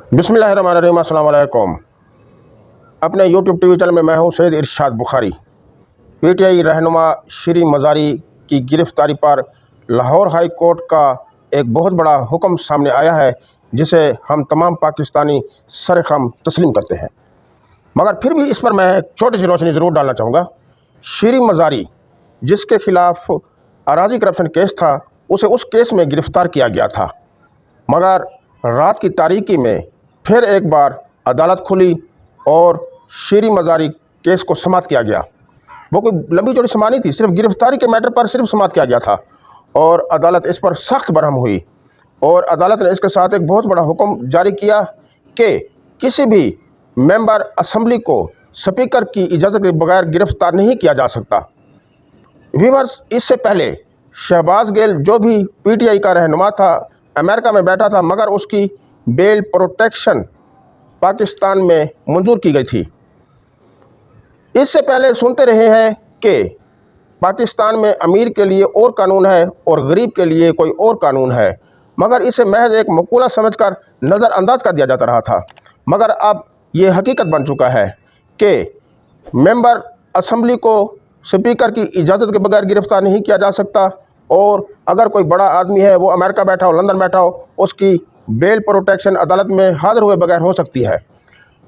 बिस्मिल्लाहिर्रहमानिर्रहीम, अस्सलाम वालेकुम। अपने यूट्यूब टीवी चैनल में मैं हूं सैयद इरशाद बुखारी। पीटीआई रहनुमा शीरी मज़ारी की गिरफ़्तारी पर लाहौर हाई कोर्ट का एक बहुत बड़ा हुक्म सामने आया है, जिसे हम तमाम पाकिस्तानी सरेख़म तस्लीम करते हैं। मगर फिर भी इस पर मैं एक छोटी सी रोशनी ज़रूर डालना चाहूँगा। शीरी मज़ारी, जिसके ख़िलाफ़ अराज़ी करप्शन केस था, उसे उस केस में गिरफ़्तार किया गया था। मगर रात की तारीकी में फिर एक बार अदालत खुली और शीरी मज़ारी केस को समाअत किया गया। वो कोई लंबी चौड़ी समाअत नहीं थी, सिर्फ गिरफ़्तारी के मैटर पर सिर्फ समाअत किया गया था और अदालत इस पर सख्त बरहम हुई और अदालत ने इसके साथ एक बहुत बड़ा हुक्म जारी किया कि किसी भी मेंबर असम्बली को स्पीकर की इजाज़त के बगैर गिरफ़्तार नहीं किया जा सकता। व्यूअर्स, इससे पहले शहबाज गिल, जो भी पीटीआई का रहनुमा था, अमेरिका में बैठा था, मगर उसकी बेल प्रोटेक्शन पाकिस्तान में मंजूर की गई थी। इससे पहले सुनते रहे हैं कि पाकिस्तान में अमीर के लिए और कानून है और गरीब के लिए कोई और कानून है, मगर इसे महज एक मकूला समझकर नज़रअंदाज कर दिया जाता रहा था। मगर अब ये हकीकत बन चुका है कि मेंबर असम्बली को स्पीकर की इजाज़त के बगैर गिरफ़्तार नहीं किया जा सकता और अगर कोई बड़ा आदमी है, वो अमेरिका बैठा हो, लंदन बैठा हो, उसकी बेल प्रोटेक्शन अदालत में हाज़िर हुए बगैर हो सकती है।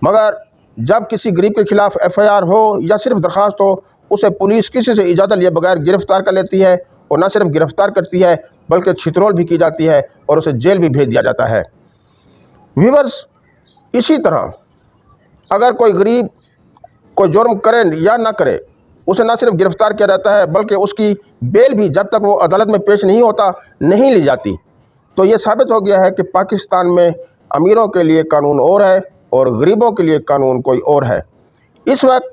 मगर जब किसी गरीब के ख़िलाफ़ एफआईआर हो या सिर्फ दरख्वास्त हो, उसे पुलिस किसी से इजाज़त लिए बगैर गिरफ़्तार कर लेती है और न सिर्फ गिरफ़्तार करती है बल्कि छितरोल भी की जाती है और उसे जेल भी भेज दिया जाता है। व्यूअर्स, इसी तरह अगर कोई गरीब कोई जुर्म करे या ना करे, उसे न सिर्फ गिरफ़्तार किया जाता है बल्कि उसकी बेल भी जब तक वो अदालत में पेश नहीं होता नहीं ली जाती। तो ये साबित हो गया है कि पाकिस्तान में अमीरों के लिए कानून और है और गरीबों के लिए कानून कोई और है। इस वक्त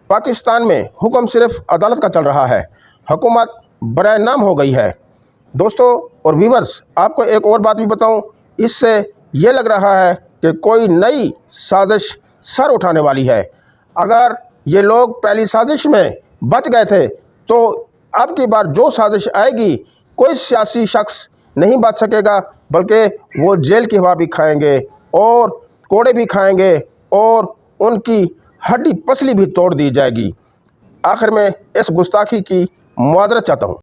पाकिस्तान में हुक्म सिर्फ अदालत का चल रहा है, हुकूमत बराए नाम हो गई है। दोस्तों और व्यूअर्स, आपको एक और बात भी बताऊं, इससे ये लग रहा है कि कोई नई साजिश सर उठाने वाली है। अगर ये लोग पहली साजिश में बच गए थे, तो अब की बार जो साजिश आएगी, कोई सियासी शख्स नहीं बच सकेगा, बल्कि वो जेल की हवा भी खाएंगे और कोड़े भी खाएंगे और उनकी हड्डी पसली भी तोड़ दी जाएगी। आखिर में इस गुस्ताखी की मुआज़रत चाहता हूँ।